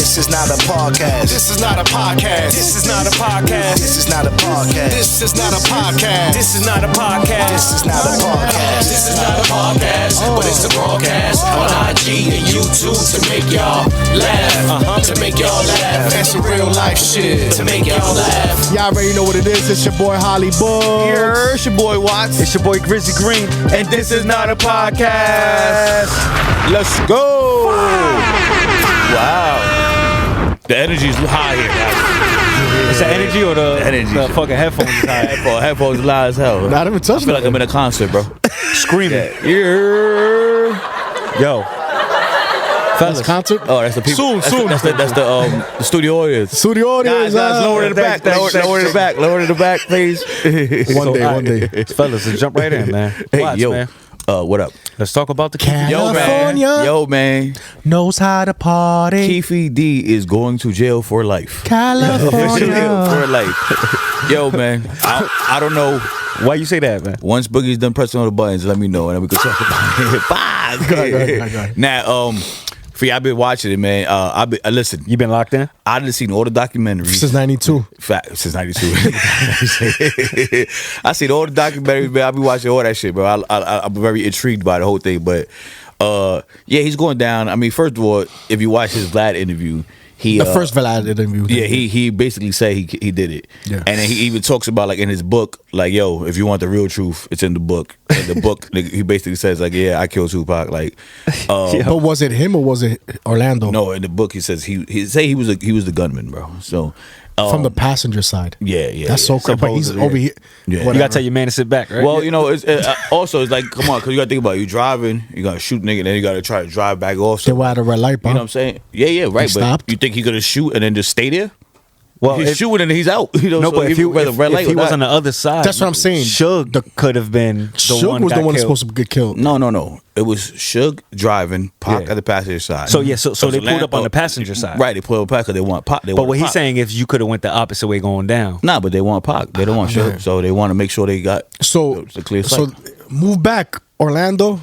This is not a podcast. This is not a podcast. This is not a podcast. This is not a podcast. This is not a podcast. This is not a podcast. This is not a podcast. This is not a podcast, but it's a broadcast on IG and YouTube to make y'all laugh. To make y'all laugh. And some real life shit to make y'all laugh. Y'all already know what it is. It's your boy Holly Bull. Yeah, it's your boy Watts. It's your boy Grizzly Green, and this is not a podcast. Let's go. Wow. The energy's high here, guys. It's the energy or the energy. The fucking headphones is high. Headphones loud as hell. Not even I touching feel like I'm in a concert, bro. Screaming. Yeah. Yo. Fellas. Concert? Oh, that's the people. Soon. That's the studio audience. Studio audience. Guys, lower in the back. Lower in the back. Lower in the back, please. One day. Fellas, let's jump right in, man. Hey, Watch, yo. man. What up? Let's talk about the California. Yo, man. Knows how to party. Keefe D is going to jail for life. California. For life. Yo, man. I don't know. Why you say that, man? Once Boogie's done pressing all the buttons, let me know, and then we can talk about it. Bye. Go ahead. Now, for y'all been watching it, man. Listen. You been locked in? I done seen all the documentaries Since 92. Since 92. I seen all the documentaries, man. I be watching all that shit, bro. I'm very intrigued by the whole thing, but yeah, he's going down. I mean, first of all, if you watch his Vlad interview, The first Vlad interview. Yeah, he basically said he did it. Yeah. And then he even talks about, like, in his book, like, yo, if you want the real truth, it's in the book. In the book, he basically says, like, yeah, I killed Tupac. Like, But was it him or was it Orlando? no, in the book he says he was the gunman, bro. So From the passenger side. yeah. That's so crazy. But he's over here. Yeah. You Whatever. gotta tell your man to sit back, right? Well, you know, it's also it's like, come on, because you gotta think about it. You driving, you gotta shoot nigga, and then you gotta try to drive back off. They were at a red light, bro. You know what I'm saying? Yeah, right. He But stopped. you think he gonna shoot and then just stay there? well, He's shooting and he's out. You know, no, so but if he was on the other side, That's what I'm saying. Suge could have been the Suge one was the got one that's killed. supposed to get killed. No. It was Suge driving, Pac Yeah. at the passenger side. So yeah, so they pulled up on the passenger side, Right, they pulled up Pac because they want Pac. But what he's saying is you could have went the opposite way going down. Nah, but they want Pac. They don't want Suge. So they want to make sure they got So, the clear sight. move back, Orlando.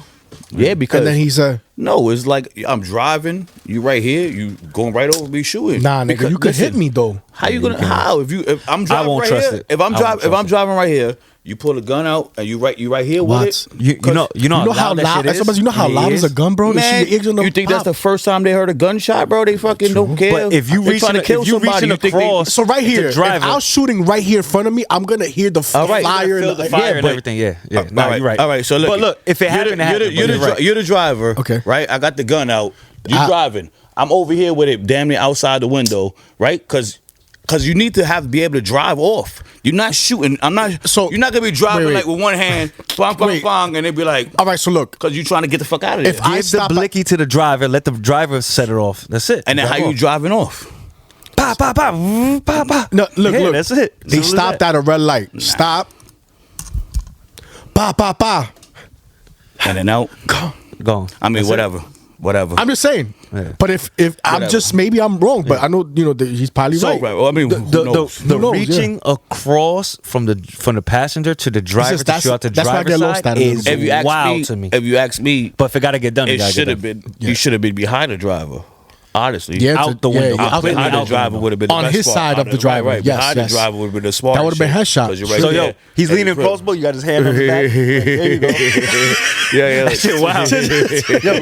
Yeah, because And then he's no, it's like I'm driving, you right here, you going right over me shooting. nah, nigga, Because- you could hit listen, me though. How you gonna? How if I'm driving won't right trust here? it. If I'm I won't trust driving right here, you pull a gun out and you right here What? with it. You know You know how that loud? shit is? Somebody, you know how loud is a gun, bro? Man, The shit you think that's the first time they heard a gunshot, bro? They fucking don't care. But if you They reaching, trying to kill somebody, you think they- across, So right here, it's a if driver. I was shooting right here in front of me, I'm gonna hear the All right. fire. Feel the fire and but- everything. Yeah. No, all right, you're right. All right, so look. But look, if it happened, it happened. You're the driver. Okay. Right? I got the gun out. You driving. I'm over here with it damn near outside the window, right? Because you need to be able to drive off. You're not shooting. You're not gonna be driving wait. like with one hand, bong, bong, Wait. bong, and they be like, All right, so look, because you're trying to get the fuck out of there. If I Give the stop- blicky to the driver. Let the driver set it off. That's it. and then how you driving off? Pa pa pa pa pa. No, look. That's it. He Simple as stopped that. at a red light. Stop. Pa. And then out. Gone. I mean, That's it. whatever. I'm just saying. Yeah. But if I'm just maybe I'm wrong, but I know he's probably So, right. right. Well, I mean, who knows? The Who knows, reaching across from the passenger to the driver to that's- shoot out the that's why I driver's get lost side at it a is little If you ask wild me, to me. if you ask me, But if it gotta get done, it gotta should get have done. been. You should have been behind the driver. Honestly, Yeah, out the window. yeah, Out the behind the window. driver would have been the On best his spot. side of the driver. Right, Yes, behind yes. the driver would have been the smart. That would have been headshot. 'Cause you're right So there. yo, he's And leaning you crossbow. You got his hand on his back. There you go. Yeah. That shit wild. Yo,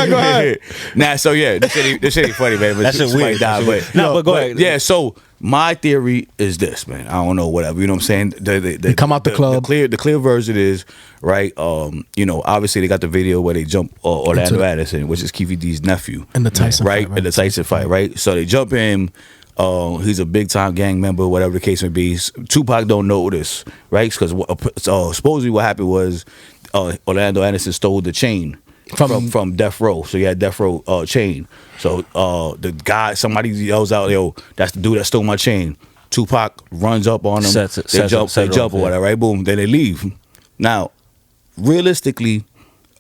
go ahead. Nah, so yeah, this shit ain't funny, man. But That shit somebody weird. died, That shit but weird. No, but go ahead. Yeah, so my theory is this, man. I don't know, whatever. You know what I'm saying? They come out the club. The clear version is right. Obviously they got the video where they jump Orlando Addison, which is Keefe D's nephew, In the Tyson right? fight, right? In the Tyson fight, right? So they jump him. He's a big time gang member, whatever the case may be. Tupac don't know this, right? Because supposedly what happened was Orlando Anderson stole the chain from Death Row. So he had Death Row chain. So somebody yells out, "Yo, that's the dude that stole my chain." Tupac runs up on them. They jump or whatever, right? Boom. Then they leave. Now, realistically,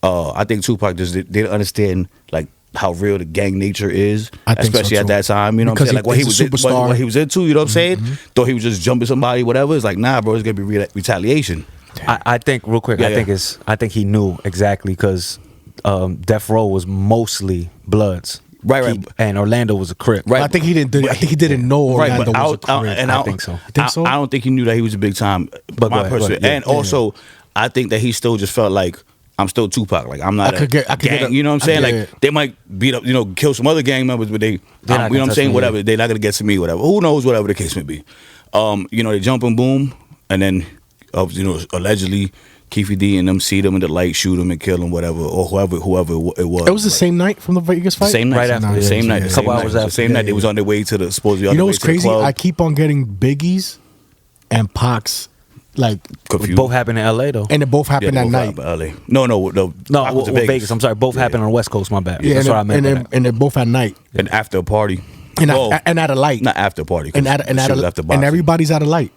I think Tupac just didn't understand like how real the gang nature is, I think so, especially at too. that time. You know Because what I'm saying? Like what he he's was a superstar. what he was into. You know what I'm saying? Thought he was just jumping somebody, whatever. It's like, nah, bro, it's gonna be retaliation. I think real quick. Yeah, I think he knew exactly because Death Row was mostly Bloods. Right. And Orlando was a Crip. Right. I think he didn't. I think he didn't know Orlando was a Crip. I think so. Think so? I don't think he knew that he was a big time. But my go ahead, person, yeah. and also, I think that he still just felt like I'm still Tupac. Like I'm not I could get gang. a- You know what I'm saying? yeah. Like they might beat up, kill some other gang members, but they, They're not you know what gonna I'm touch saying? me, Whatever. yeah. They're not gonna get to me. Whatever. Who knows? Whatever the case may be. They jump and boom, and then allegedly Keefe D and them see them in the light, shoot them and kill them, whatever, or whoever it was. It was the same night from the Vegas fight. Same night, Right after, the same yeah, night, yeah, the yeah. same Couple night. hours The after, same night. They was on their way to supposedly. You know on what's their way to the crazy? club. I keep on getting Biggie's and Pac's like, Confused. Both happened in L.A. though. and it both happened Yeah, that both night. happened in LA. No, No, Pac was in Vegas. I'm sorry. Both happened on the West Coast. My bad. Yeah, That's what I meant. by that. and they're both at night And after a party. and Well, at a light. not after party. 'cause And at the shit was after and boxing. everybody's at a light.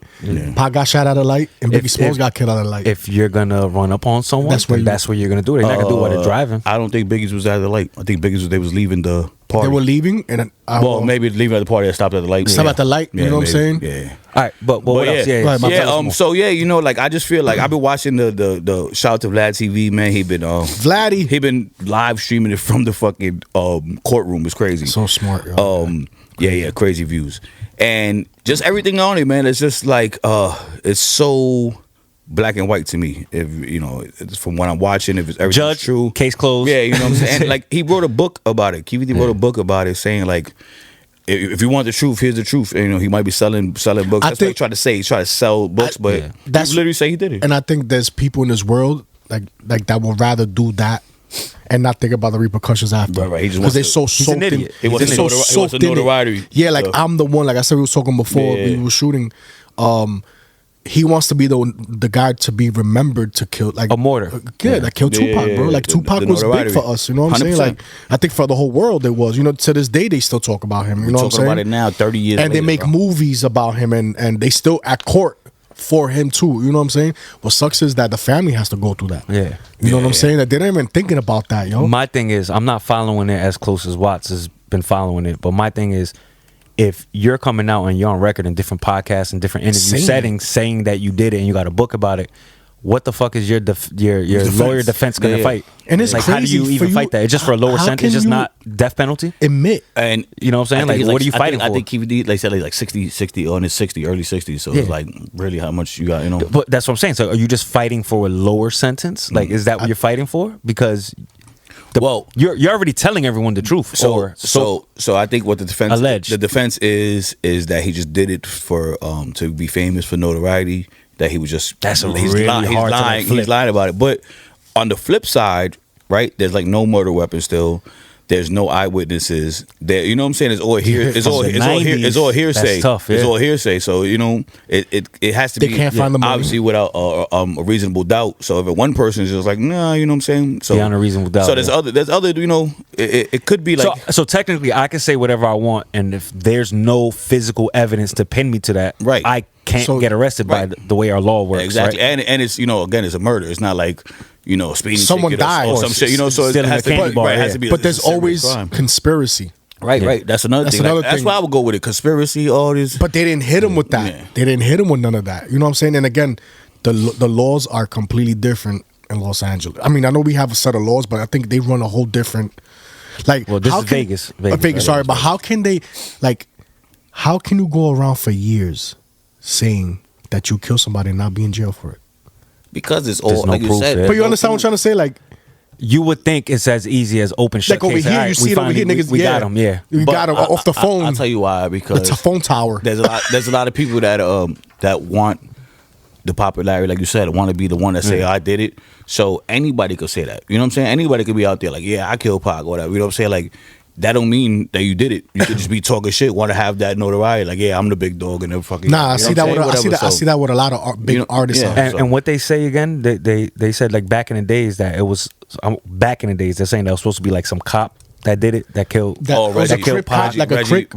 Pac got shot at a light, and Biggie If- Smalls if- got killed at a light. If you're gonna run up on someone, That's that's where where you- you're gonna do it. They're not gonna do it while they're driving. I don't think Biggie's was at the light. I think Biggie's they was leaving the party. They were leaving, and Maybe leaving at the party. I stopped at the light. Stop at the light, you know what I'm saying? Yeah. All right, but what else? Go ahead, my brother. So like I just feel like I've been watching the shout out to Vlad TV, man. He been Vladdy. he been live streaming it from the fucking courtroom. It's crazy. So smart, yo. Crazy views. And just everything on it, man. It's just like it's so black and white to me. If it's from what I'm watching, if it's everything's Judge, true. case closed. Yeah, you know what I'm saying? And like he wrote a book about it. Keefe D wrote a book about it saying like if you want the truth, here's the truth. And, he might be selling books. That's what he think- tried to say. He tried to sell books, but That's- he literally say he did it. And I think there's people in this world like that would rather do that and not think about the repercussions after. Right. He just Because they're wants so to- soaked an in. idiot. He wants they're to noti- he wants to soaked in it. notoriety. Yeah, like So- I'm the one. Like I said, we was talking before Yeah. we were shooting. He wants to be the guy to be remembered to kill like A martyr. that killed Yeah, Tupac, yeah, bro. yeah. Like The Tupac was big notoriety. for us. You know what I'm saying? 100%. Like I think for the whole world it was. To this day they still talk about him. You know what I'm Talking saying? about it now, 30 years and they later, make bro. movies about him, and they still at court for him too. You know what I'm saying? What sucks is that the family has to go through that. Yeah. You know what I'm saying? That they're not even thinking about that, yo. My thing is, I'm not following it as close as Watts has been following it. But my thing is, if you're coming out and you're on record in different podcasts and different interview Saying it. settings saying that you did it and you got a book about it, what the fuck is your lawyer defense gonna Yeah. fight? And it's like, how do crazy you for even you- fight that? It's just for a lower how sentence, can just you- not death penalty. Admit. And You know what I'm saying? I think Like, he's what are you fighting I for? think Keefe D, they said like 60 on his 60, early 60s. So Yeah. it's like really how much you got, But that's what I'm saying. So are you just fighting for a lower sentence? Like, is that what you're fighting for? Because you're already telling everyone the truth. So I think what the defense Alleged. the defense is that he just did it for to be famous for notoriety. That he was just That's a he's really lying, he's hard to, like, lying, flip. he's lying about it. But on the flip side, right? There's like no murder weapon still. There's no eyewitnesses. There, you know what I'm saying? It's all here. It's all. From the It's all here. 90s, It's all hearsay. that's tough, It's yeah. all hearsay. So it has to They be can't find the money. obviously without a reasonable doubt. So if one person is just like, nah, you know what I'm saying? So Beyond a reasonable doubt, So there's yeah. other. It could be like. So technically, I can say whatever I want, and if there's no physical evidence to pin me to that, Right. I can't So- get arrested by Right. the way our law works. Exactly, right? and it's again it's a murder. It's not like speeding Someone ticket died. or some shit. So it Stealing has a to be. candy bar, Right, it has yeah. to be. But there's a serious always crime. conspiracy. Right, Yeah. right. That's another That's thing. another That's thing. why I would go with it. Conspiracy, all this. But they didn't hit him with that. Yeah. They didn't hit him with none of that. You know what I'm saying? And again, the laws are completely different in Los Angeles. I mean, I know we have a set of laws, but I think they run a whole different. Like, Well, this how is can- Vegas. Vegas, Vegas, sorry, right? but how can they, like, how can you go around for years saying that you kill somebody and not be in jail for it? Because it's There's all no like you proof said. there. But you understand what I'm trying to say? Like, You would think it's as easy as open shut like over case. here, All you right, see it over here, niggas. We yeah. got him. Yeah. We But got him off the phone. I'll tell you why. the Because phone tower. there's a lot of people that want the popularity, like you said, want to be the one that say I did it. So anybody could say that. You know what I'm saying? Anybody could be out there like, yeah, I killed Pac, or whatever. You know what I'm saying? Like, that don't mean that you did it. You could just be talking shit, want to have that notoriety. Like, yeah, I'm the big dog and the fucking. Nah, I you know see what that. I'm With saying? I see that. I Whatever. see that with a lot of big You know, artists. yeah. out there. And what they say again, they said like back in the days that it was back in the days they're saying that it was supposed to be like some cop that did it that killed That was a that killed Crip cop, Pac like a Reggie, Crip.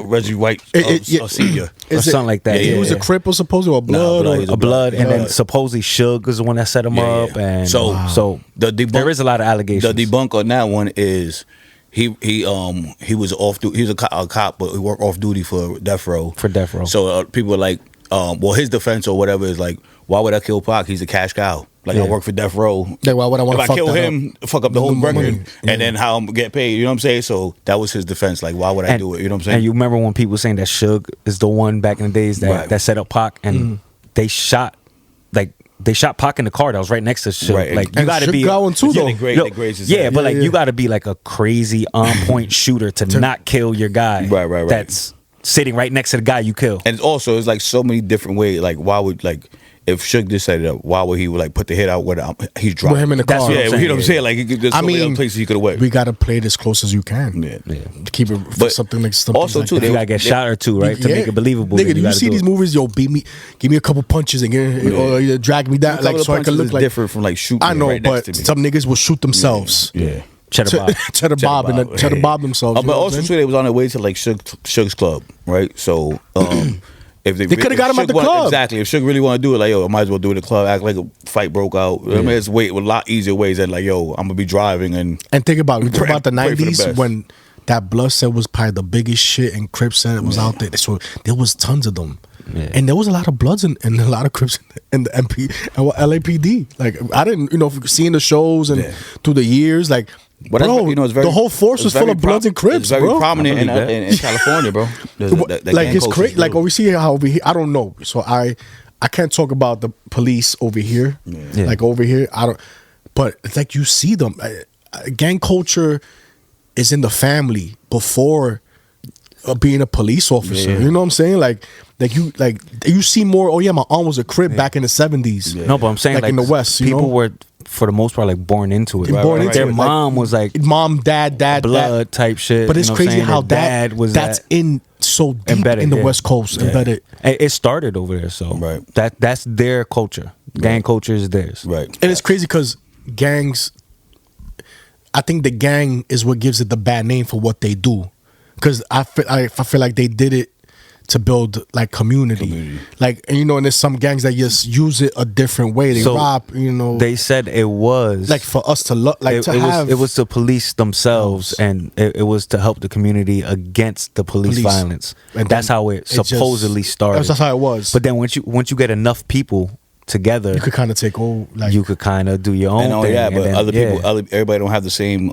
Reggie White, Yeah. senior. or Is it- something like that. Yeah, He was a yeah. Crip or supposed or blood? Blood, or, he's A blood, and then Blood. supposedly Suge was the one that set him Yeah, up, yeah. and So- so The debunk, there is a lot of allegations. The debunk on that one is he was off duty. He was a cop, but he worked off duty for death row. For death row. So people are like, well, his defense or whatever is like, why would I kill Pac? He's a cash cow. Like I work for Death Row. Like, why would I want If to I fuck kill that him, up? fuck up the No whole more record, money. Yeah. and then how I'm gonna get paid. You know what I'm saying? So that was his defense. Like, why would I do it? You know what I'm saying? And you remember when people saying that Suge is the one back in the days that, Right. that set up Pac, and they shot Pac in the car that was right next to Suge. Right. Like you And got to Suge be got one too, Yeah, though. they grade- Yo, they grades his yeah, head. but like Yeah. you got to be like a crazy on point shooter to not kill your guy. Right. That's sitting right next to the guy you kill. And also, it's like so many different ways. Like, why would like if Suge just set it up? Why would he like put the hit out when he's driving? With him in the That's car. what Yeah, I'm saying. you know what I'm saying? Like, there's so many other places he could have went. we got to play it as close as you can. Yeah. To keep it for But something like something also, like too, that. You gotta get shot or two, right, to Yeah. make it believable. Nigga, then do you gotta see do these it. movies? Yo, give me a couple punches and or you drag me down, like so I can look like. different from like shooting. I know, right next but to me. some niggas will shoot themselves. Yeah. Cheddar Bob. Cheddar Bob and Cheddar Bob themselves. you But know what also I'm too, saying? they was on their way to like Suge's club, right? So if they coulda got him at the Suge club. exactly. If Suge really want to do it, like yo, I might as well do it at the club. Act like a fight broke out. I mean, it's a lot easier ways than like yo, I'm gonna be driving and And think about it. Think about the Pray for the 90s best. when that blood set was probably the biggest shit and Crips set was out there. So there was tons of them. Yeah. And there was a lot of Bloods and a lot of Crips in the MP and LAPD. Like I didn't, seeing the shows and through the years, like But that's- bro, it's very, the whole force it's was full very of Bloods and Crips, It's very bro. prominent in, I believe that. in California, bro. The Like gang it's culture crazy. is Like real. we see how over here. I don't know. So I can't talk about the police over here. Yeah. Like over here, I don't. But it's like you see them. Gang culture is in the family before being a police officer. Yeah. You know what I'm saying? Like you see more. Oh yeah, my aunt was a Crip back in the 70s. No, but I'm saying like in the West, people were for the most part like born into it. Born into Their it, mom like, was like mom, dad, blood type shit. But it's you know what I'm crazy saying? how Their that dad was that's that in so deep embedded in the yeah. West Coast. Yeah. Embedded. It started over there, so Right. that's their culture. Gang culture is theirs. Right. And it's crazy because gangs, I think the gang is what gives it the bad name for what they do. Because I feel like they did it to build like community. Like, and there's some gangs that just use it a different way. They So, rob, They said it was like for us to look, like it, to it have. was it was to police themselves, and it was to help the community against the police And violence. And that's then how it just- supposedly started. That's how it was. But then once you get enough people together, you could kind of take over. Like, you could kind of do your own And thing. yeah, and but then, other yeah. people, everybody don't have the same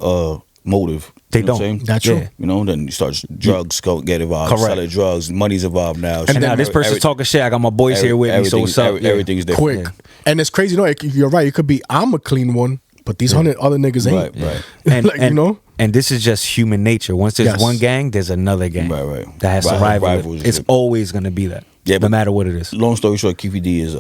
motive. They You know what I'm don't. saying? That's true. Yeah. You know, then you start drugs get involved. Correct. Selling drugs, money's involved now. And now this person's talking shit. I got my boys here with me, so what's up? Yeah. Everything's different. quick. And it's crazy. You're right. It could be I'm a clean one, but these 100 other niggas ain't. Right. And, Like, and and this is just human nature. Once there's Yes. one gang, there's another gang. Right. That has to Rivals rival. and It's shit. always gonna be that. Yeah, no but- matter what it is. Long story short, Keefe D is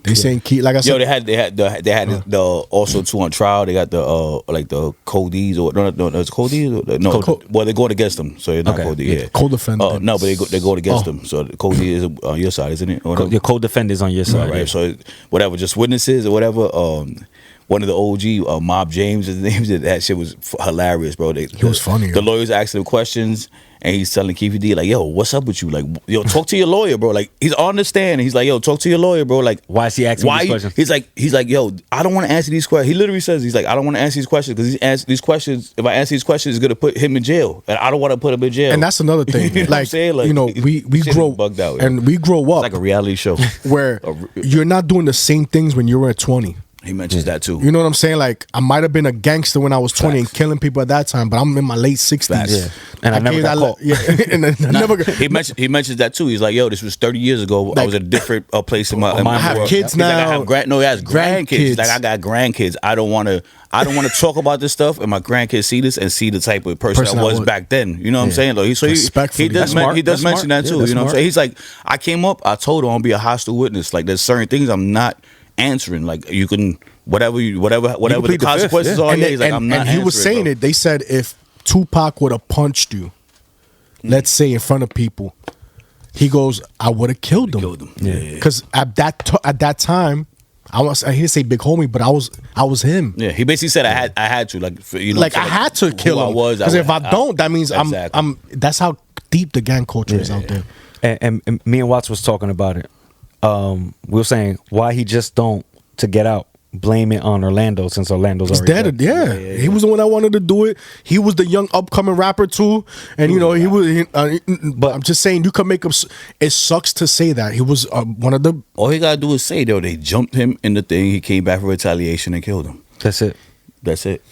They saying key. Like I said, Yo, they had the also two on trial. They got the like the Codees or no, it's Codees. No, well they're going against them, so it's not Okay. Code. Yeah, Yeah, co-defendants. no, but they're going against Oh. them. So the Code is on your side, isn't it? Or no? Your co-defenders on your side. Right. yeah. So whatever, just witnesses or whatever. One of the OG Mob James, his name, that shit was hilarious, bro. It was funny, The yo. lawyers asking him questions, and he's telling Keefe D like, "Yo, what's up with you? Like, yo, talk to your lawyer, bro. Like, he's on the stand. And he's like, yo, talk to your lawyer, bro. Like, Why is he asking me these you-" questions? He's like, yo, I don't want to answer these questions. He literally says, he's like, I don't want to answer these questions because these questions, if I answer these questions, it's gonna put him in jail, and I don't want to put him in jail. and that's another thing. You know what I'm saying? Like, we shit grow is bugged out, yeah. and we grow It's up like a reality show. where you're not doing the same things when you were at 20. He mentions that too. You know what I'm saying? Like I might have been a gangster when I was 20 and Facts. killing people at that time, but I'm in my late 60s. Facts. Yeah. And I never gave got that caught. Yeah, and I never got. He mentions that too. He's like, yo, this was 30 years ago. I was at a different place in my. I have world. kids He's like, I now. have he has grandkids. He's like, Grandkids. I got grandkids. I don't want to talk about this stuff, and my grandkids see this and see the type of person I was back then. You know what I'm saying? Like, Respectfully. he does That's smart. mention That's that smart. too. Yeah, You know what I'm that's saying? He's like, I came up. I told him I'm gonna be a hostile witness. Like, there's certain things I'm not answering. Like, you can whatever the plead the consequences fifth, yeah. are. And, Yeah, they- he's like, and- I'm not. and he was answering, saying bro. it. They said if Tupac would have punched you, let's say in front of people, he goes, I would have killed him. Killed him. Yeah. Because at that time, I hear say big homie, but I was him. Yeah, he basically said I had to like Like I had to kill him. I was Because if I don't, that means Exactly. I'm. That's how deep the gang culture is out there. And me and Watts was talking about it. We were saying why he just don't to get out. blame it on Orlando since Orlando's He's already dead. Yeah. He was the one that wanted to do it. He was the young upcoming rapper too, and you know he was. But I'm just saying, you can make him. It sucks to say that he was one of the. All he gotta do is say though they jumped him in the thing. He came back for retaliation and killed him. That's it. That's it.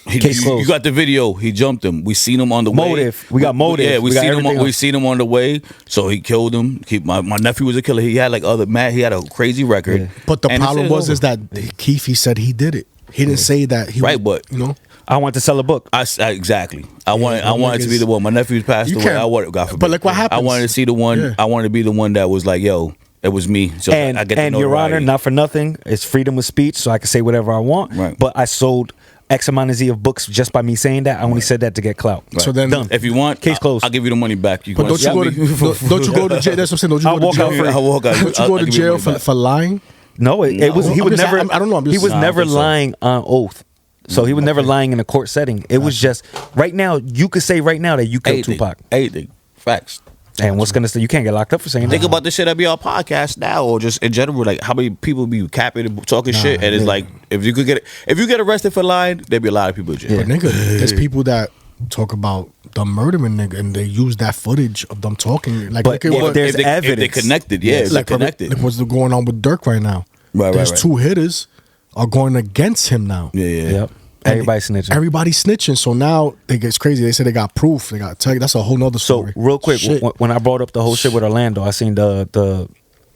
Case closed. You got the video. He jumped him. We seen him on the way. Motive. We got motive. Yeah, we got seen him. everything We else. seen him on the way. So he killed him. My nephew was a killer. He had like other mad. He had a crazy record. Yeah. But the And problem it's was is that Keefe said he did it. He didn't say that he Right, but you know. I want to sell a book. Exactly. I wanted to niggas- be the one. My nephew's passed You away. can't- I wanted, God forbid. but look what happens. I wanted to see the one. Yeah. I wanted to be the one that was like, yo, it was me. So And I get the Your Honor, notoriety. not for nothing, it's freedom of speech, so I can say whatever I want. Right. But I sold X amount of Z of books just by me saying that. I only said that to get clout. So then, Done. If you want, Case closed. I'll give you the money back. You but gonna don't you sue go me? to don't you go to jail? That's what I'm saying. Don't you I'll go walk to out jail? free. I'll walk out. Don't you I'll go to give you the jail money back. for lying? No, it was. He I'm was just never. saying, I don't know, I'm just- he was Nah, I never think so. lying on oath. So he was never lying in a court setting. It was just right now. You could say right now that you killed Tupac. Anything. Facts. And what's gonna say? You can't get locked up for saying Think that. about this shit that be on podcast now, or just in general. Like how many people be capping and talking shit, and it's like if you get arrested for lying, there'd be a lot of people in jail. But nigga, there's people that talk about the murdering nigga, and they use that footage of them talking. Like, But look at if what, there's if they evidence. connected, yeah, if like they're connected. Like what's going on with Dirk right now? Right, There's right. two hitters are going against him now. Yeah, yeah. Yep. And Everybody snitching. Everybody snitching. So now it gets crazy. They say they got proof. They got tell that's a whole nother So story. real quick, Shit. when I brought up the whole shit with Orlando, I seen the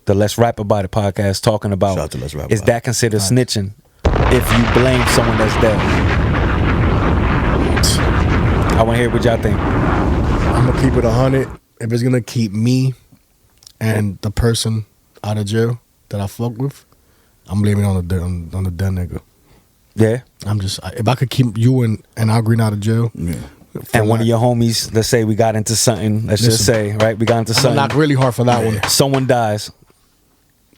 Let's Rap About It podcast talking about Shout out to Let's Rap is About that considered snitching if you blame someone that's dead? I want to hear what y'all think. I'm gonna keep it 100. If it's gonna keep me and the person out of jail that I fuck with, I'm blaming it on the dead nigga. Yeah. I'm just if I could keep you and Al Green out of jail. Yeah. And one of your homies, let's say we got into something. Let's just say, right, we got into I'm gonna something. knock really hard for that one. Someone dies,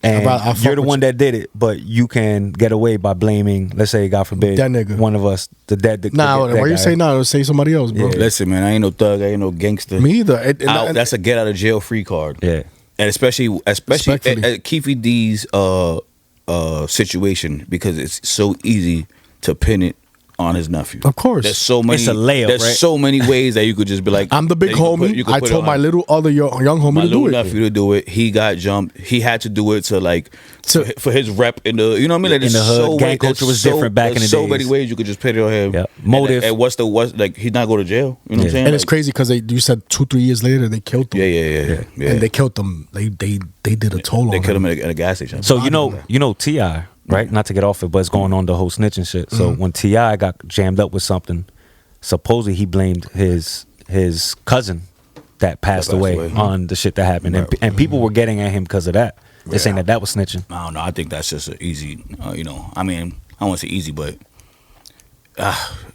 and I'll fuck you're the with one you. that did it, but you can get away by blaming, let's say, God forbid, That nigga. one of us, the dead. Nah, the why you guy. say no? Say somebody else, bro. Listen, man, I ain't no thug. I ain't no gangster. Me either. That's a get out of jail free card. Yeah. And especially Respectfully. at Keefe D's situation, because it's so easy to pin it on his nephew. Of course. There's so many. It's a layup, There's right? so many ways that you could just be like, I'm the big that you could homie. put- you could I put it told on my little other young homie my to little do it. nephew to do it. He got jumped. He had to do it to like for his rep in the, you know what I mean? Like, In there's the hood, so gang way- culture there's was different back in there's the so days. many ways you could just pin it on him. Yeah. Motive. And what's like he's not going to jail. You know what I'm Yeah. saying? And it's Like, crazy because you said 2-3 years later they killed him. Yeah. And they killed him. They did a toll They on killed him. him at a gas station. So you know T.I., right? Not to get off it, but it's going on the whole snitching shit. So when T.I. got jammed up with something, supposedly he blamed his cousin that passed away on the shit that happened, and people were getting at him because of that. They're saying that was snitching. I don't know. I think that's just an easy, I mean, I don't want to say easy, but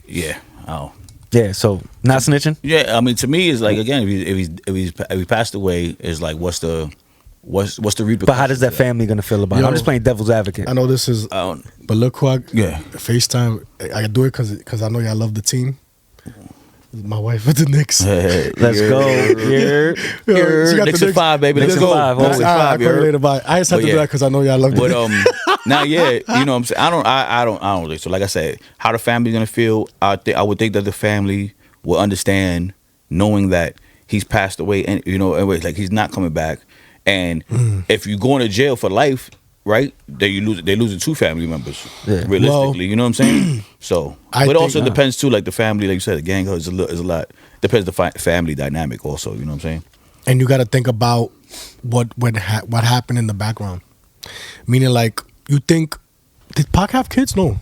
yeah. Oh. Yeah, so not snitching. Yeah, I mean, to me, it's like, again, if he passed away, it's like, what's the repercussions? But how does that of family gonna feel about it? Yo, I'm just playing devil's advocate. I know this is, I don't- but look who Yeah. FaceTime. I do it because I know y'all love the team. My wife with the Knicks. Let's go. Yeah. Yo, she got Knicks the in 5, baby. Knicks Let's in go. 5, Knicks in always. 5, I later, bye. I just had But to do yeah. that because I know y'all love the But now, yeah, you know what I'm saying? I don't think so. Like I said, how the family's gonna feel, I would think that the family will understand, knowing that he's passed away, and anyways, like he's not coming back. And if you going to jail for life, right? They're losing 2 family members. Yeah. Realistically, Well, you know what I'm saying? So, I but it think- also depends too, like the family, like you said, the gang is a lot. Depends the family dynamic also. You know what I'm saying? And you got to think about what happened in the background. Meaning, like, you think, did Pac have kids? No.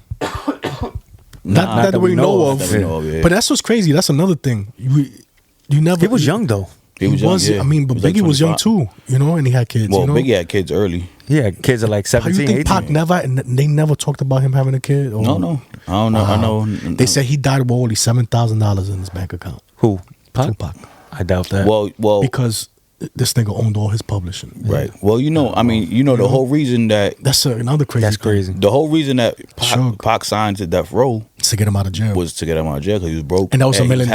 Not that we know of. That we know of, yeah. But that's what's crazy. That's another thing. You never. He was young though. He was young, yeah. I mean, but He was like Biggie was young 25. too, and he had kids. Well, you know? Biggie had kids early. Yeah, kids are like How 17, you think 18. Pac never? And they never talked about him having a kid. Or, No, I don't know. I know. They said he died with only $7,000 in his bank account. Who? Pac? Tupac, I doubt that. Well, because this nigga owned all his publishing. right. Well, I mean, the whole reason that That's another crazy. That's thing. crazy. the whole reason that Suge. Pac signed to Death Row To get him out of jail. was to get him out of jail because he was broke, And that was $1 million.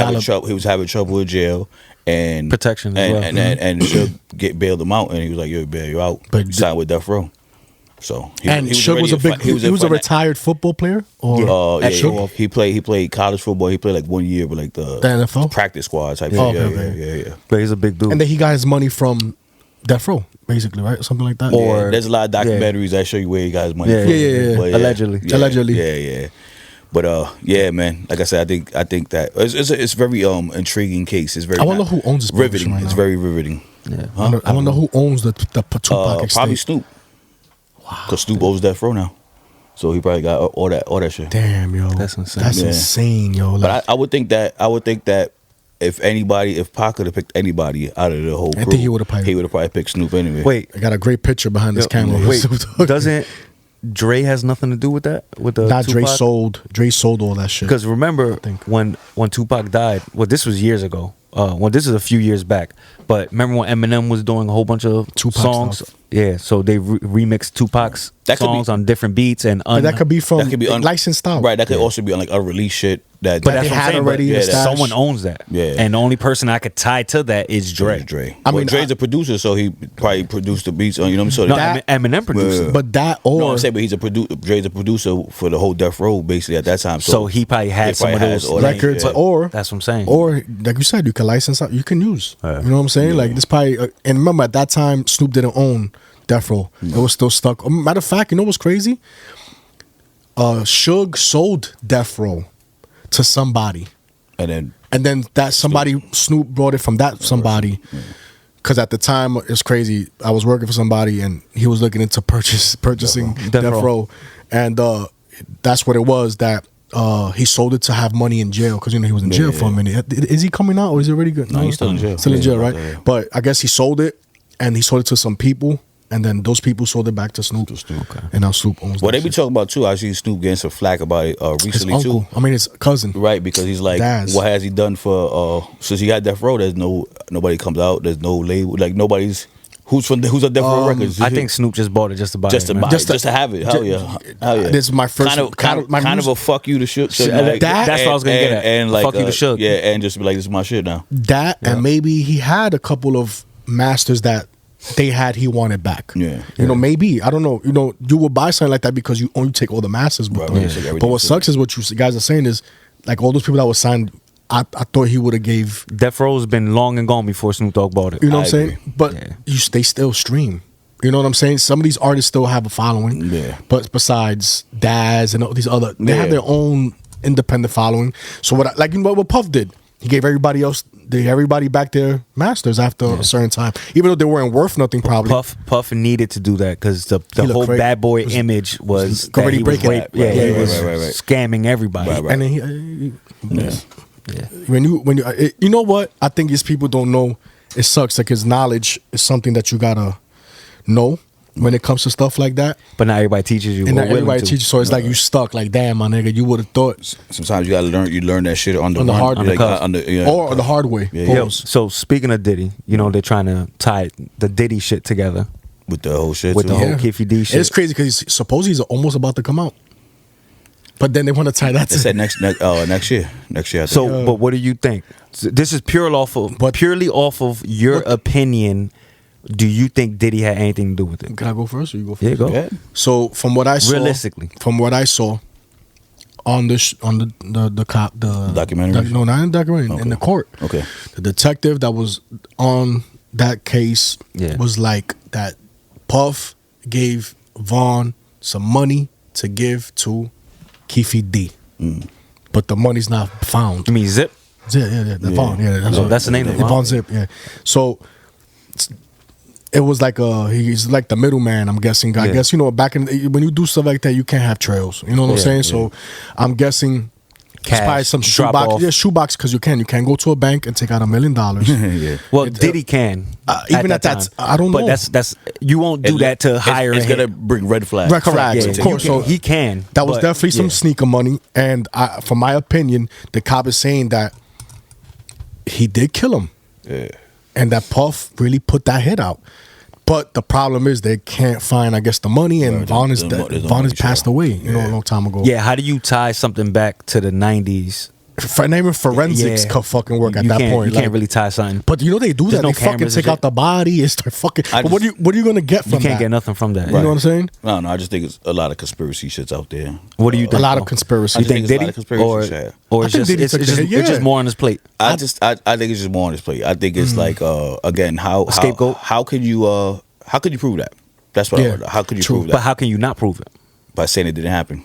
He was having trouble with jail and Protection as well. and Suge bailed him out, and he was like, "Yo, bail you out." But He signed with Death Row. So And Suge was already he was a retired football player? Or yeah, Suge? he played college football. He played like 1 year with like the NFL? practice squad type. Oh, thing. okay. Yeah. But he's a big dude. And then he got his money from Death Row, basically, right? Something like that. Or- Yeah, there's a lot of documentaries that show you where he got his money Yeah, from. yeah. But Allegedly. Allegedly. Yeah. But yeah, man. Like I said, I think that it's very intriguing case. It's very. I wonder who owns this riveting. position right It's now. very riveting. Yeah. I wonder who owns the Tupac estate. Probably Snoop. Wow. Because Snoop owes Death Row now, so he probably got all that shit. Damn, yo. That's insane. That's Yeah. insane, yo. Like, But I would think that if Pac could have picked anybody out of the whole crew, I think he would have probably picked Snoop anyway. Wait, I got a great picture behind this camera. wait. Doesn't Dre has nothing to do with that? With the Not Dre Tupac? sold all that shit. Because remember think. when Tupac died? Well, this was years ago. Well, this is a few years back. But remember when Eminem was doing a whole bunch of Tupac songs? stuff. Yeah, so they remixed Tupac's That could songs be- on different beats and But that could be from That could be licensed style. Right, that could also be on like unreleased shit. That But That's they what I'm had saying, already but established. someone owns that. Yeah. And the only person I could tie to that is Dre. Dre. I I mean, mean, Dre's a producer, so he probably produced the beats. You know what I mean? So No, that, Eminem produced it. But that or no, I'm saying, but he's a Dre's a producer for the whole Death Row basically at that time. So he probably had some of has those all that, records, yeah. or That's what I'm saying. Or like you said, you can license out. You can use. Yeah. You know what I'm saying? Like this probably. And remember, at that time, Snoop didn't own Death Row. It was still stuck. Matter of fact, you know what's crazy? Suge sold Death Row to somebody, and and then that somebody Snoop brought it from that somebody. Because at the time, it's crazy. I was working for somebody, and he was looking into purchasing Death Row, and that's what it was. That he sold it to have money in jail because he was in jail for a minute. Is he coming out or is he already good? No, he's still in jail. Still in jail, Yeah, right? yeah. But I guess he sold it, and he sold it to some people, and then those people sold it back to Snoop. Okay. And now Snoop owns. what that they be shit. talking about too. I see Snoop getting some flack about it His recently uncle. too. I mean, his cousin. Right, because he's like, Daz. what has he done for since he got Death Row? There's nobody comes out. There's no label. Like nobody's who's on Death Row Records. I think Snoop just bought it just to buy just it. to man. buy, just to have it. Hell yeah, hell yeah. This is my first kind of music- a fuck you to Suge. That's what I was gonna get at. And like Fuck you to Suge. Yeah, and just be like, this is my shit now. That and maybe he had a couple of masters that they had he wanted back. Yeah. You know, maybe. I don't know. You know, you will buy something like that because you only take all the masters with Right, them. right, take everything But what with sucks is what you guys are saying is like all those people that were signed, I thought he would have gave, Death Row's been long and gone before Snoop Dogg bought it. you know what I'm I saying? agree. But Yeah. they still stream. You know what I'm saying? Some of these artists still have a following. Yeah. But besides Daz and all these other, they have Yeah. their own independent following. So what Puff did, he gave everybody back their masters after a certain time, even though they weren't worth nothing. Probably Puff needed to do that because the looked whole crazy. bad boy image was that already he was breaking. rape- Yeah, he Right, was right. scamming everybody. Right. And then he Yeah. Yeah. when you know what I think is people don't know. It sucks. Like his knowledge is something that you gotta know when it comes to stuff like that, But not everybody teaches you. and or not willing everybody to. teaches. So it's like you stuck. Like damn, my nigga, you would have thought Sometimes you gotta learn that shit on the hard like, cuff. or the hard way. Yeah, Yo, Pause. so speaking of Diddy, you know they're trying to tie the Diddy shit together with the whole shit with too. the whole Keefe D shit. It's crazy because he's almost about to come out, but then they want to tie that They to said next year. Next year. I think. So, but what do you think? This is purely off of your opinion. Do you think Diddy had anything to do with it? Can I go first or you go first? Yeah, go. Yeah. So from what I saw, Realistically. from what I saw on the cop the Documentary? no, not in the documentary, in the court. Okay. The detective that was on that case Yeah. was like that. Puff gave Vaughn some money to give to Keefe D, but the money's not found. You mean Zip? Yeah, Vaughn. Yeah, That's the name of Vaughn. Vaughn. Zip. Yeah. So it was like he's like the middleman. I'm guessing. I Yeah. guess back when you do stuff like that, you can't have trails. You know what I'm Yeah, saying? So I'm guessing. It's Cash, probably some drop shoebox. off. Yeah, shoebox because you can go to a bank and take out $1 million. Yeah. Well, Diddy can. even at that time. I don't know. But that's you won't do that to hire. It's a gonna hit. bring red flags. Red flags, Yeah, of yeah. course. So he can. That was but, definitely some yeah. sneaker money, and from my opinion, the cop is saying that he did kill him, and that Puff really put that hit out. But the problem is they can't find, I guess, the money, and Right, Vaughn there's no has money passed trail. away, a long time ago. Yeah, how do you tie something back to the 90s not even forensics could fucking work at that point. You can't really tie something. But you know they do There's that. no They fucking cameras and take out shit. the body. It's the fucking. I But what are you gonna get from You can't that? get nothing from that. You know what I'm saying? No, I just think it's a lot of conspiracy shits out there. What do you think? A lot though? of conspiracy. I You think think it's a lot Diddy of conspiracy or shit. or I it's think just Diddy it's took the just hit, it's just yeah. more on his plate. I think it's just more on his plate. I think it's like again how Scapegoat? How could you prove that? That's what I wonder. How could you True. prove that? But how can you not prove it? By saying it didn't happen.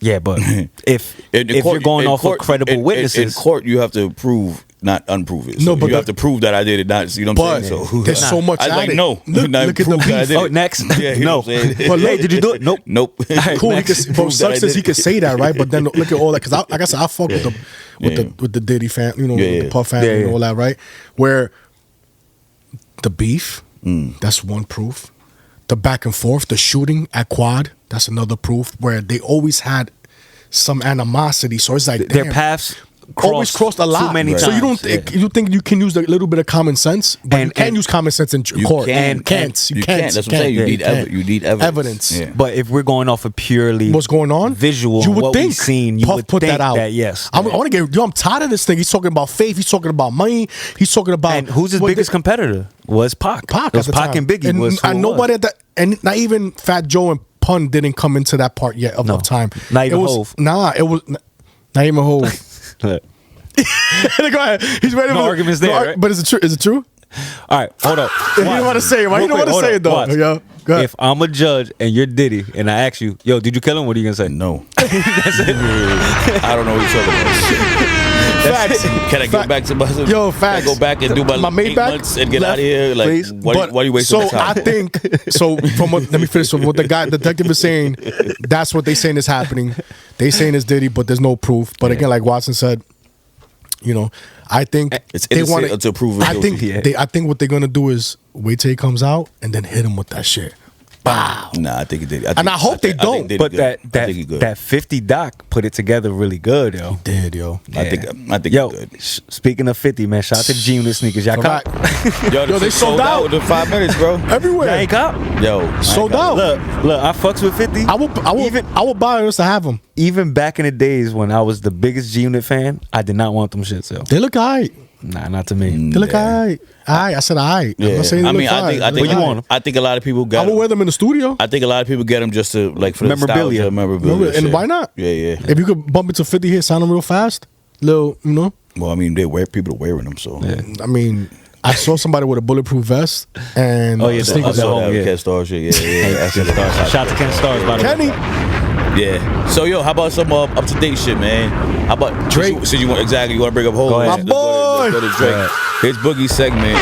Yeah, but if In if court- you're going in off court- of credible in witnesses, court you have to prove, not unprove it. No, So but you have to prove that I did it. Not, you know what I'm But saying? So there's so much I was at like, it. no, Look not at the prove that I beef. did oh, it. next, Yeah, you know no. what I'm saying? But look, Hey, did you do it? Nope. Nope. Cool. He Next. could, Prove both that I sucks as did he it. could say that, right? But then look at all that, because like I said, I fuck with the with the Diddy fan, you know, Yeah, with yeah. the Puff family Yeah, and yeah. all that, right? Where the beef, that's one proof. The back and forth, the shooting at Quad, that's another proof. Where they always had some animosity, so it's like Their damn, paths always crossed a lot. too many So times. you don't think you think you can use a little bit of common sense, but you And- can't and- use common sense in You court. can. You can't. You can't. That's what I'm saying. You need evidence. Yeah. But if we're going off of purely What's going on? visual, You would what think we've seen, you Puff would put think that out. yes. I want to get. I'm tired of this thing. He's talking about faith. He's talking about money. He's talking about. And who's his what biggest the- competitor? Was Pac. Pac It was at the Pac time. and Biggie. was who and it nobody was. at that, and not even Fat Joe and Pun didn't come into that part yet of No. time. Not even it was, Hov. Nah, it was not even Hov. Look. Go ahead. He's ready. No for arguments there, right? But is it true? Is it true? All right, hold up. You don't want to say it. Why you don't want to say it though? Yeah. Go ahead. If I'm a judge and you're Diddy and I ask you, yo, did you kill him? What are you gonna say? No. I don't know what you're talking about. Facts. Can I go back to my? Yo, facts. Can I go back and do my, My 8 Maybach months and get left, out of here? Like, please. why are you wasting so my time? I think so. From what, let me finish. From what the detective is saying, that's what they saying is happening. They saying it's Diddy, but there's no proof. But again, like Watson said, you know, I think It's they innocent want until proven I think guilty. I think what they're gonna do is wait till he comes out and then hit him with that shit. Wow. Nah, I think he did. And I hope they don't. But think he good. that 50 doc put it together really good, yo. Did yo. I think Yo, he good. speaking of 50, man, shout out to G-Unit sneakers. Y'all cop? Yo, Yo, they shit sold out. within 5 minutes, bro. Everywhere. Y'all ain't cop? Yo, I ain't Sold got out. it. Look, I fucks with 50. I would buy us to have them. Even back in the days when I was the biggest G-Unit fan, I did not want them shits, yo. They look alright. Nah, not to me. They look alright. Alright. I said alright. I'm Yeah. not saying they I mean, look fine. I They think look alright. I think a lot of people I got. would wear them in the studio. I think a lot of people get them just to like for the Memorabilia. nostalgia, memorabilia. And shit. why not? Yeah, yeah. If you could bump into 50 here, sound them real fast, little, you know. Well, I mean, people are wearing them, so. I mean, I saw somebody with a bulletproof vest and Oh, yeah, I sneakers saw at home, that yeah. Ken Star shit. Yeah. That's it. Shout out to Ken Stars, by the way. Kenny. Yeah. So yo, how about some up to date shit, man? How about Drake? So you want to bring up Hov? Go ahead. My boy. Let's go to Drake. His Boogie segment.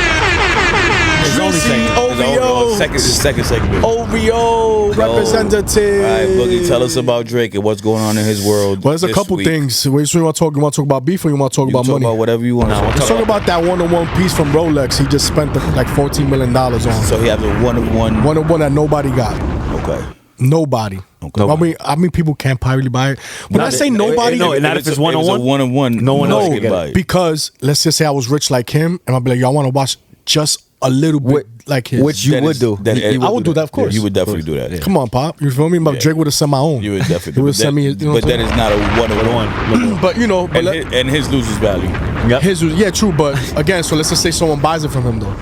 His only segment. OVO. Second segment. OVO representative. All right, Boogie, tell us about Drake and what's going on in his world. Well, there's a this couple week. things. Wait, so you want to talk about beef or you want to talk You about can talk money? about whatever you want. Let's talk about that one-on-one piece from Rolex. He just spent like $14 million on. So he has a one-of-one. One-on-one that nobody got. Okay. Nobody. Okay. I mean, people can't probably buy it. When I say nobody, No, not if it's one-on-one. One-on-one. No one else nobody can get buy it. it. because let's just say I was rich like him, and I'd be like, y'all want to watch just a little bit like his. Which you That would is- do. that- I would do that, of course. You would definitely do that. Come on, Pop. You feel me? But Drake would have sent my own. You would definitely. He would send me. You know but what I'm that is not a one-on-one. But you know, but And his loses value. Yep. his was true. But again, so let's just say someone buys it from him though.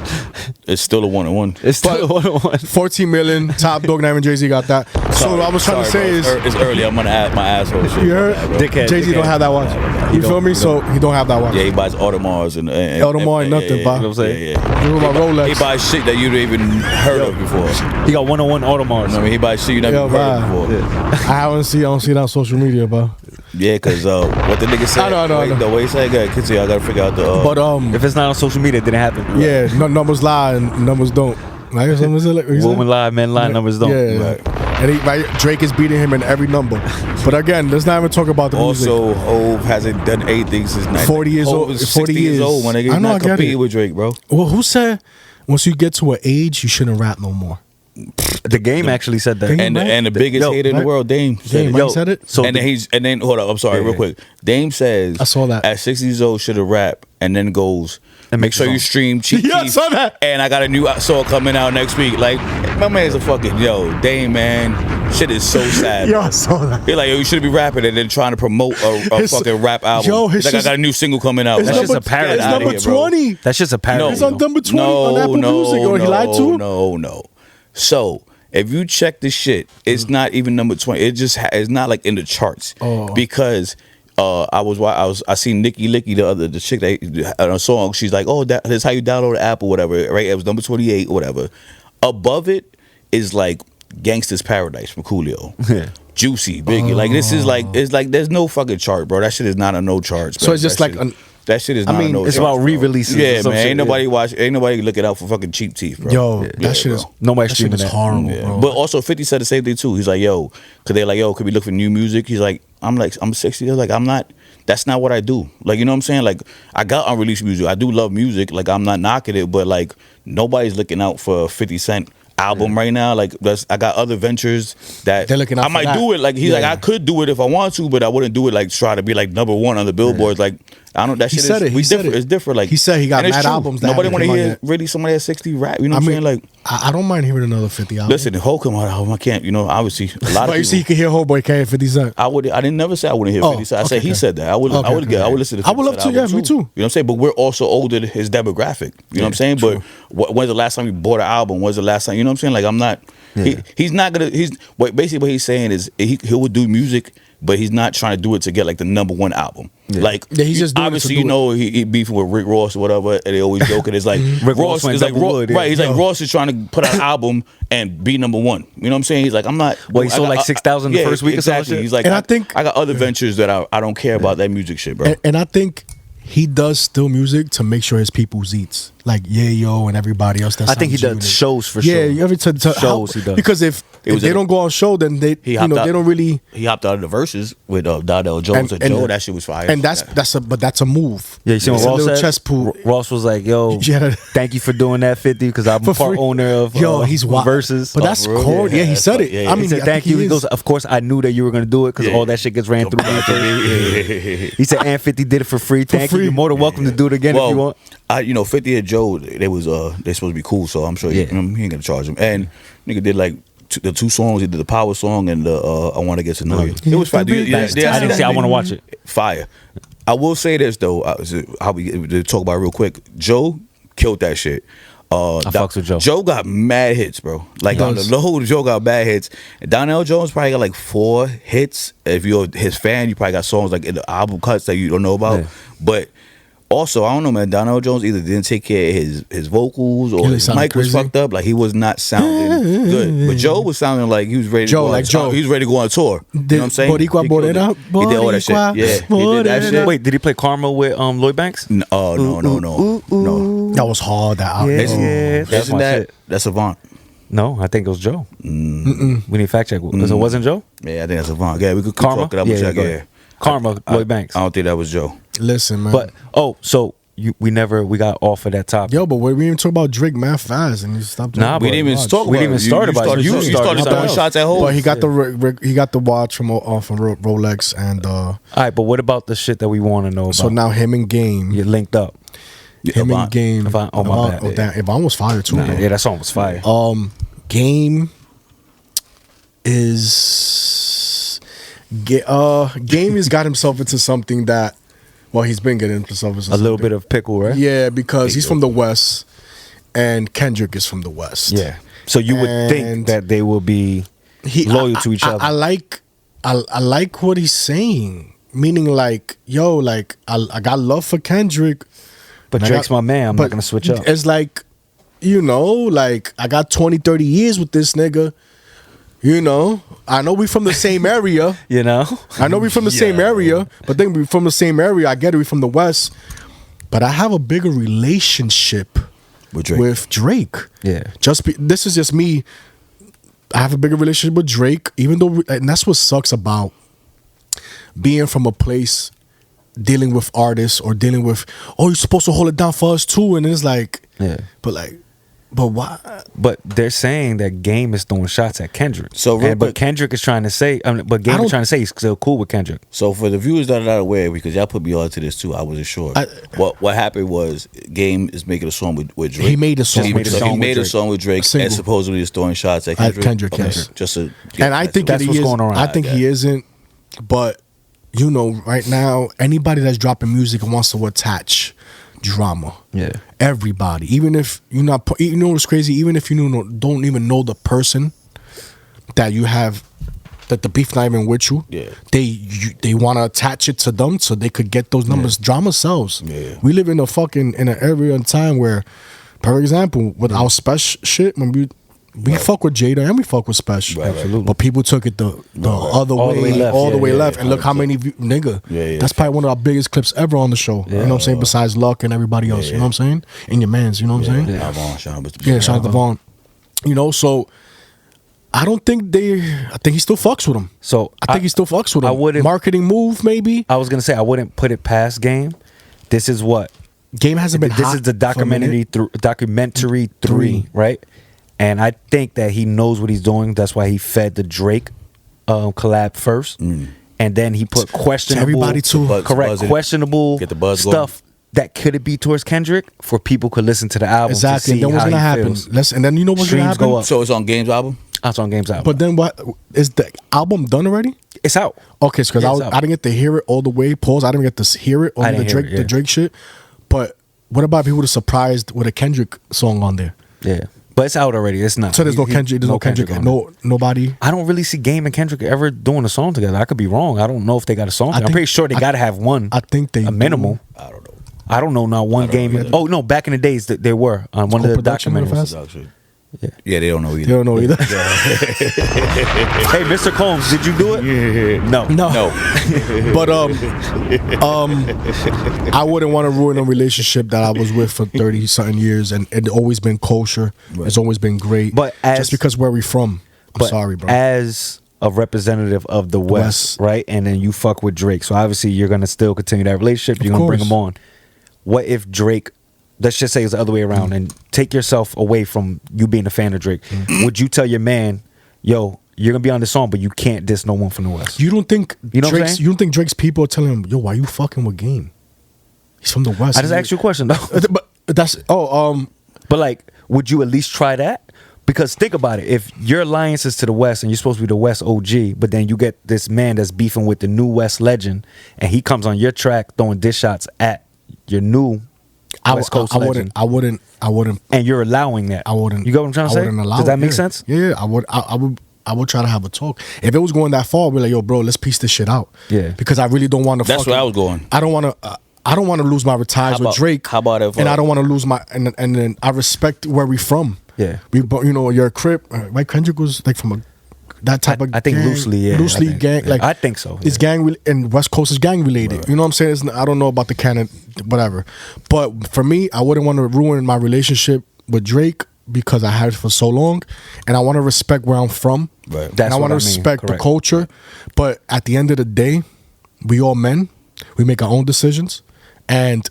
It's still a one-on-one. It's still one-on-one. 14 million, top dog, not even Jay-Z got that. So what I was trying to say is, it's early. I'm gonna add my asshole shit. you heard? Dickhead. Jay-Z don't have that watch. You feel me? So he don't have that watch. Yeah, he buys Audemars and Audemars ain't nothing, yeah, pa. you know what I'm saying? Yeah. You know my Rolex. He buys shit that you don't even heard of before. He got one-on-one Audemars. I mean, he buys shit you never Yo, heard bye. of before. I don't see that on social media, bro. Yeah, because what the nigga said. I know. The way he said, "Good, kids, I gotta figure out the." But If it's not on social media, it didn't happen. yeah, numbers lie and numbers don't. Like something like what you said? Women lie, men lie, numbers don't. Yeah, Right. and Drake is beating him in every number. But again, let's not even talk about the music. Also, Hov hasn't done anything since 40 years Hov old- is 40 60 years years. old. When nigga, I he's know, I not get competing it. with Drake, bro. Well, who said once you get to an age you shouldn't rap no more? The game actually said that. Game, right? And the biggest Yo, hater in the right? world, Dame. Said Dame, it. right? Said it? So and then hold up, I'm sorry, Yeah, real yeah. quick. Dame says I saw that. at 60 years old should have rap and then goes, And make makes sure a you song. stream Cheap Yeah, I Keef, saw that. and I got a new song coming out next week. Like, my man's a fucking, Dame, man. Shit is so sad. Yo, I saw that. You're like, yo, you should be rapping and then trying to promote a His- fucking rap album. Yo, his Like, I shit's- got a new single coming out. It's That's Like, just a parody. It's Get outta number here, bro. 20. That's just a parody. It's on number 20 on Apple Music, or he lied to? No. So if you check the shit, it's not even number 20. It just it's not like in the charts because I seen Nicki Licky the chick that on a song. She's like, oh, that's how you download the app or whatever, right? It was number 28 or whatever. Above it is like Gangsta's Paradise from Coolio. Yeah. Juicy, Biggie. Like this is like it's like there's no fucking chart, bro. That shit is not a no charts. So it's just that like shit, that shit is not a no it's charts, about bro. re-releases or Yeah, some man. shit, Ain't nobody looking out for fucking Cheap Teeth, bro. Yo, Yeah, that shit bro. is Nobody that shit streaming is that. horrible, Yeah. bro. But also 50 said the same thing too. He's like, yo, cause they're like, yo, could we look for new music? He's like, I'm 60. They're like, I'm not. That's not what I do. Like, you know what I'm saying? Like, I got unreleased music. I do love music. Like, I'm not knocking it, but like, nobody's looking out for a 50 Cent album right now. Like, I got other ventures that They're looking out I for might that. do it. Like, he's like, I could do it if I want to, but I wouldn't do it like try to be like number one on the billboards. Like, I don't. That He shit said is it. He we said different. it. It's different. Like He said he got and it's mad true. albums that Nobody haven't want to come out hear yet. really somebody at 60 rap. You know I what I'm mean, saying? Like, I don't mind hearing another 50 album. listen, the whole come out album. I can't. You know, obviously a lot of But you see, people. you can hear Whole Boy can't 50 Cent. I didn't never say I wouldn't hear Oh, 50 Cent. I said okay, he okay. said that. I would Okay, okay. I would listen to 50 I would love Cent to, album yeah, me too. You know what I'm saying? But we're also older than his demographic. You know what I'm saying? But when's the last time you bought an album? When's the last time? You know what I'm saying? Like, I'm not. He's not gonna. Basically what he's saying is he would do music, but he's not trying to do it to get like the number one album. Like, Yeah, he's just doing it to obviously do you know he beefing with Rick Ross or whatever, and they always joking. It's like Rick Ross Ross went is like double wood, yeah. right. He's like Ross is trying to put out an album and be number one. You know what I'm saying? He's like, I'm not. Well, he sold like 6,000 the first week or some Exactly. shit? He's like, And I think- I got other ventures that I don't care about that music shit, bro. And I think he does still music to make sure his people's eats. Like Yayo and everybody else. That's I think he does shows for sure. Yeah, you ever Shows he does. Because if was they in a- don't go on show, then they He they hopped out. don't really. He hopped out of the verses with Donnell Jones and Joe. That shit was fire. And that's a move. Yeah, you see what It's a Ross little said? chess pool. Ross was like, "Yo, Yeah. thank you for doing that 50 because I'm For part free. owner of He's wild. Versus." But that's for real? cool. Yeah, he Yeah, said that's it. yeah, yeah. I He mean, He said, I "Thank think you." He is. goes, "Of course, I knew that you were gonna do it because Yeah. all that shit gets ran through me." He said, "And 50 did it for free. Thank you. free. You're more than welcome to do it again if you want." 50 and Joe, they supposed to be cool, so I'm sure he ain't gonna charge him. And nigga did like the two songs. He did the Power song and the I Want to Get to Know You. It was fire. I didn't see. I want to watch it. Fire. I will say this though. How we to talk about it real quick. Joe killed that shit. fucks with Joe. Joe got mad hits, bro. Like on the low, Joe got bad hits. And Donnell Jones probably got like 4 hits. If you're his fan, you probably got songs like in the album cuts that you don't know about. Yeah. But also, I don't know, man. Donnell Jones either didn't take care of his vocals or He his sounded mic was crazy. fucked up. Like he was not sounding good. But Joe was sounding like he was ready. Joe, to go like on, Joe. he was ready to go on tour. You know what I'm saying? Boricua He killed it. Morena, He did all that shit. Boricua Yeah, he did that Morena. shit. Wait, did he play Karma with Lloyd Banks? No, no. That was hard. That album. That's Isn't my that shit. that's Avant? No, I think it was Joe. We need to fact check because it wasn't Joe. Yeah, I think that's Avant. Yeah, we could Karma. talk it up. Yeah, and check. go Yeah, ahead. Karma, Lloyd Banks. I don't think that was Joe. Listen, man. But so we got off of that topic. Yo, but we didn't even talk about Drake mad fast, and you stopped. Nah, We didn't even talk. We about didn't even it. start about it. You You started started throwing something shots at home. But he got he got the watch from Rolex, and All right, but what about the shit that we want to know about? so now him and Game, you linked up. him and Avant. Game. Avant. Oh, my bad. Oh, damn, Yvonne was fire too. Nah, bro. yeah, that song was fire. Game is Game has got himself into something that, well, he's been getting himself into A little something. bit of pickle, right? Yeah, because he's from the West, and Kendrick is from the West. Yeah. So you would think And that they will be loyal to each other. I like what he's saying. Meaning, like, yo, like I got love for Kendrick, but and I Drake's got- my man. I'm but not gonna switch up. It's like, you know, like I got 20, 30 years with this nigga. You know, I know we from the same area. You know? I know we from the same area, but then we from the same area. I get it, we from the West. But I have a bigger relationship With Drake. Yeah. this is just me. I have a bigger relationship with Drake, even though, and that's what sucks about being from a place dealing with artists or dealing with, oh, you're supposed to hold it down for us too, and it's like, Yeah. but like, But why? But they're saying that Game is throwing shots at Kendrick. So real but quick- Kendrick is trying to say, but Game is trying to say he's still cool with Kendrick. So for the viewers that are not aware, because y'all put me on to this too, I wasn't sure. What happened was Game is making a song with Drake. He made a song. He with Drake. made a song with Drake, Single. and supposedly is throwing shots at Kendrick. Kendrick, Okay, yes. just to, And I think That's that what's he is. going around. I think he isn't. But you know, right now, anybody that's dropping music wants to attach drama. Yeah. Everybody, even if you're not, you know what's crazy? Even if you don't even know the person that you have, that the beef not even with you. Yeah. They want to attach it to them so they could get those numbers. Drama sells. Yeah. We live in an area and time where, for example, with our special shit, when we fuck with Jada and we fuck with Special. Right, right. Absolutely. But people took it the other All the way way, left. all the Yeah, way yeah, left. yeah, And look how 100%. many nigga. Yeah. That's probably one of our biggest clips ever on the show. You know what I'm saying? Besides Luck and everybody else. You know what I'm saying? And your mans. You know what I'm saying? Yeah, shout out to Vaughn. You know, so I think he still fucks with him. So I think he still fucks with him. I wouldn't. Marketing move, maybe. I was gonna say I wouldn't put it past Game. This is what Game hasn't been. this hot is the for a minute. documentary three, right? And I think that he knows what he's doing. That's why he fed the Drake collab first, and then he put questionable, everybody too. correct, Buzz it. questionable Get the buzz stuff that could it be towards Kendrick for people could listen to the album. Exactly. To And see then what's how gonna he happen? feels. And then you know what's gonna Streams go happen? up. So it's on Game's album. That's on Game's album. But then what is the album done already? It's out. Okay, because Yeah, I it's out. didn't get to hear it all the way. Pause. I didn't get to hear it I on the didn't hear Drake it, yeah. the Drake shit. But what about if he would have surprised with a Kendrick song on there? Yeah, but it's out already. It's not. So there's no He- Kendrick. There's no Kendrick. on it. No nobody. I don't really see Game and Kendrick ever doing a song together. I could be wrong. I don't know if they got a song. I I'm think- pretty sure they I- got to have one. I think they a minimal. I don't know. I don't know. Not one Game. either. Oh no, back in the days that they were on one of the Co-production with documentaries. Fast? Yeah, they don't know either. You don't know either. Hey, Mr. Combs, did you do it? Yeah. No. No. No. But I wouldn't want to ruin a relationship that I was with for 30 something years, and it always been kosher. It's always been great. But as- just because where we from, I'm But sorry, bro. As a representative of the West, right? And then you fuck with Drake. So obviously you're gonna still continue that relationship. You're gonna bring course. him on. What if Drake, let's just say it's the other way around, and take yourself away from you being a fan of Drake? Would you tell your man, yo, you're gonna be on this song, but you can't diss no one from the West? You don't think You know what I'm Drake's? saying? You don't think Drake's people are telling him, "Yo, why you fucking with Game? He's from the West." I just asked you a question though. But that's But like, would you at least try that? Because think about it. If your alliance is to the West and you're supposed to be the West OG, but then you get this man that's beefing with the new West legend, and he comes on your track throwing diss shots at your new West Coast legend, I wouldn't. and you're allowing that. I wouldn't. You get what I'm trying to I say? wouldn't allow Does that it, make yeah. sense? Yeah, I would. I would try to have a talk. If it was going that far, I'd be like, "Yo, bro, let's piece this shit out." Yeah. Because I really don't want to. That's where I was going. I don't want to. I don't want to lose my ties How with about- Drake. how about if, And I don't want to lose my. And then I respect where we from. Yeah. We, you know, you're a Crip. Mike Kendrick was like from that type of. I think gang, loosely, yeah. Loosely I think, gang. yeah. Like I think so, It's yeah. and West Coast is gang related. You know what I'm saying? I don't know about the canon, whatever. But for me, I wouldn't want to ruin my relationship with Drake because I had it for so long, and I want to respect where I'm from. Right. And That's I what want I to mean. respect the Correct. culture. But at the end of the day, we all men. We make our own decisions, and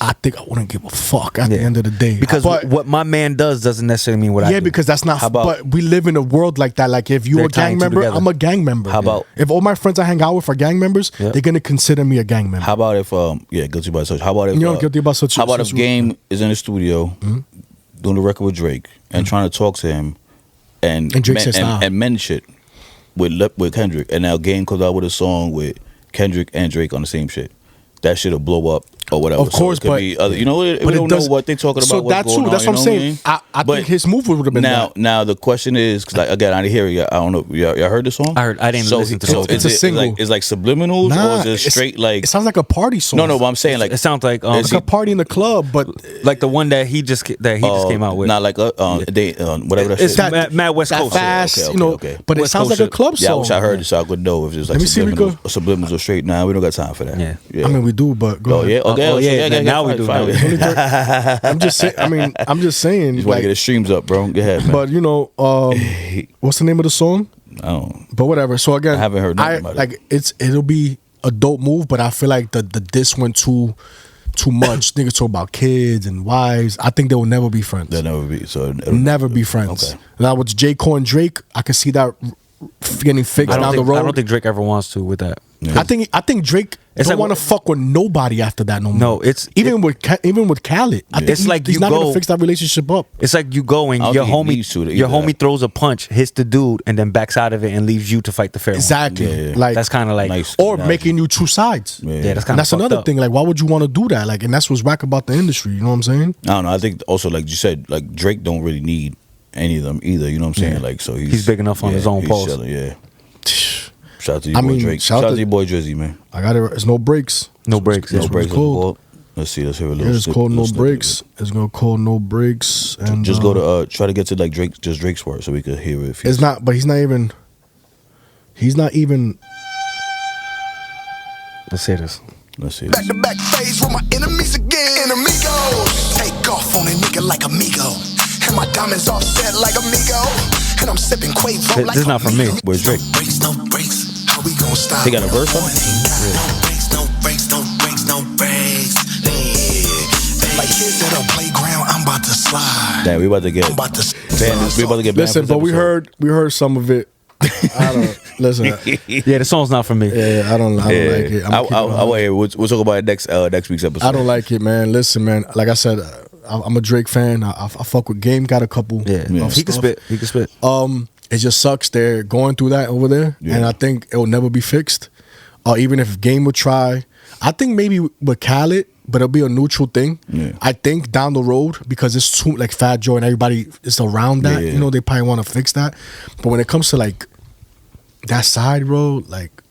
I think I wouldn't give a fuck at the Yeah. end of the day. Because But- what my man does doesn't necessarily mean what I do. yeah, because that's not. How about- but we live in a world like that. Like if you're They're a gang tying two member, together. I'm a gang member. How about- if all my friends I hang out with are gang members? Yeah. They're gonna consider me a gang member. How about if guilty by association? How about if You know, guilty by How about if association. Game is in the studio doing the record with Drake and trying to talk to him and And Drake says, nah. and men shit with Kendrick, and now Game comes out with a song with Kendrick and Drake on the same shit? That shit'll blow up or whatever. Of course, so it could but- be other, we it don't know does- what they talking about. So what's that going too. That's on, what I'm you know saying. I mean? I But think his move would have been now. that. Now the question is, because like, again, I didn't hear it. I don't know. Y'all heard the song? I heard- I didn't listen to the so whole thing. is It's a it single. It's like subliminals, or is it it's- straight like? it sounds like a party song. No, but I'm saying like it sounds like It's a party in the club, but like the one that he just came out with. Not like whatever that It's shit. that Mad West that Coast. fast, Okay, you know. okay. But it West sounds Coast like a shit. club Yeah, I song. wish I heard it so I could know if it's like Let me see if we subliminals or straight. Nah, we don't got time for that. Yeah. I mean, we do, but go Oh ahead. yeah, okay. Oh, yeah, now we fine, do, fine. now we do. I'm just saying. I'm just saying. Just want Like, to get the streams up, bro. Go ahead, man. but you know, what's the name of the song? I don't. But whatever. So again, I haven't heard nothing about it. like it'll be a dope move, but I feel like the diss went too too much. Niggas talk about kids and wives. I think they will never be friends. They'll never be. So Never be friends. Okay. Now with J. Cole and Drake, I can see that getting fixed down the road. I don't think Drake ever wants to with that. Yeah. I think Drake don't want to fuck with nobody after that no more. No, it's even with Khaled. I think It's like he's you not go- gonna fix that relationship up. It's like you go and I don't your think he needs to either. homie throws a punch, hits the dude, and then backs out of it and leaves you to fight the fair one. Exactly. Yeah. Like That's kind of like Nice. or Nice. making you choose sides. Yeah. yeah, that's kind And of that's another thing. Like, why would you want to do that? Like, and that's what's whack about the industry. You know what I'm saying? I don't know. I think also, like you said, like Drake don't really need any of them either. You know what I'm saying? Yeah. Like, so He's big enough on his own he's pulse. chilling, yeah. Shout out to your I boy mean, Drake. shout Shout out to- to your boy Drizzy, man. I got it. It's no breaks. No breaks. No Yeah. breaks on the cool. board. Let's see. Let's hear a little. It's snip- called No little snippet of Breaks. It's gonna call No Breaks. it. And Just go to try to get to like Drake, just Drake's word, so we could hear it. If It's not, but he's not even. He's not even. Let's say this. Let's see. Back to back phase with my enemies again. Amigos. Take off on a nigga like amigo. And my diamonds offset like amigo. And I'm sipping Quavo like This is not from me. amigo. Where's Drake? No breaks, no breaks. How we gon' stop? He got a verse on it? No breaks, no breaks, no breaks, no breaks. Yeah. Like kids at a playground, I'm about to slide. Damn, we about to get. I'm about to banned. We about to get banned. Listen, for this but we episode. heard some of it. I don't listen. Yeah, the song's not for me. Yeah, I don't like it. I want to hear. We'll talk about it next week's episode. I don't like it, man. Listen, man. Like I said, I'm a Drake fan. I fuck with Game. Got a couple. Yeah, of he can stuff. spit. He can spit. It just sucks they're going through that over there, Yeah. and I think it will never be fixed. Even if Game would try, I think maybe with Khaled, but it'll be a neutral thing. Yeah. I think down the road, because it's too like Fat Joe and everybody is around that. Yeah. You know, they probably want to fix that. But when it comes to like that side road, like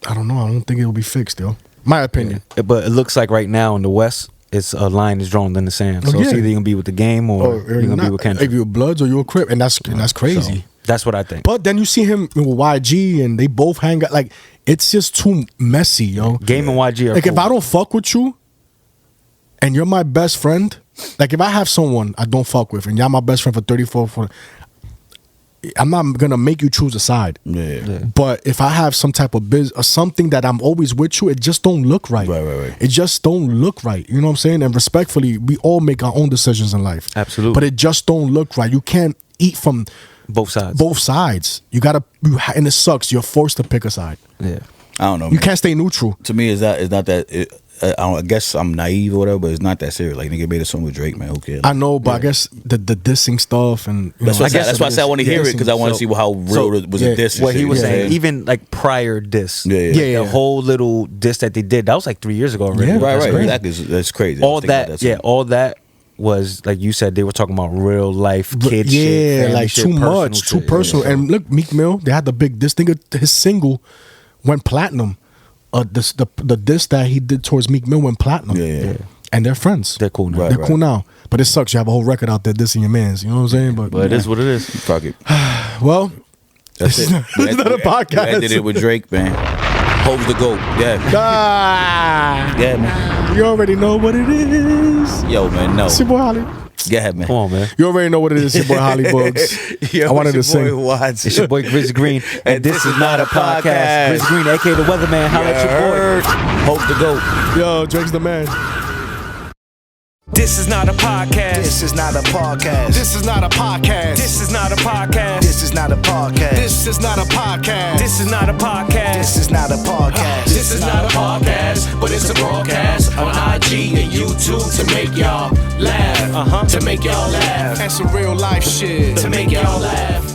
I don't know. I don't think it'll be fixed, yo. My opinion. But it looks like right now in the West, it's a line is drawn in the sand. So Oh, it's yeah. either you're gonna be with the Game or you're gonna be with Kendrick. If you're Bloods or you're a Crip, and that's crazy. So, that's what I think. But then you see him with YG, and they both hang out. Like it's just too messy, yo. Game and YG are Like cool. if I don't fuck with you, and you're my best friend, like if I have someone I don't fuck with, and y'all my best friend for 34, I'm not gonna make you choose a side. Yeah. But if I have some type of biz or something that I'm always with you, it just don't look right. Right. It just don't look right. You know what I'm saying? And respectfully, we all make our own decisions in life. Absolutely. But it just don't look right. You can't eat from both sides. both sides. You gotta, and it sucks. You're forced to pick a side. Yeah. I don't know. You Man. can't stay neutral. To me, it's not that. I guess I'm naive or whatever, but it's not that serious. Like nigga made a song with Drake, man. Who cares? I know, but I guess the dissing stuff and you That's know, why that's why I said I want to hear it because I want to see how real it was a diss. and What he shit, was you know saying, what I'm even like prior diss, Yeah. the whole little diss that they did, that was like 3 years ago already. Yeah. Right, That's crazy. exactly. That's crazy. I All was thinking about that, all that was like you said. They were talking about real life kid shit, yeah, family like shit, too personal much, too shit. personal. Yeah. And look, Meek Mill, they had the big diss. Think his single went platinum. The diss that he did towards Meek Mill went platinum. Yeah. And they're friends. They're cool now. Right. They're cool now. But it sucks. You have a whole record out there dissing your mans. You know what I'm saying? But But it is what it is. Fuck it. well, That's it. This is not a podcast. We ended it with Drake, man. Hope's the GOAT. Yeah. Yeah, man. you already know what it is. Yo, man, no. It's your boy Holly. Go ahead, man. Come on, man. You already know what it is. It's your boy Holly Bugs. Yo, I wanted to it's your sing. boy Watts. It's your boy Grizz Green, and this is not a podcast. Grizz Green, aka the Weatherman. Holla at your boy. Hope the GOAT. Yo, Drake's the man. This is not a podcast. This is not a podcast. This is not a podcast. This is not a podcast. This is not a podcast. This is not a podcast. This is not a podcast. This is not a podcast. This is not a podcast, but it's a broadcast on IG and YouTube to make y'all laugh. To make y'all laugh. And some real life shit. To make y'all laugh.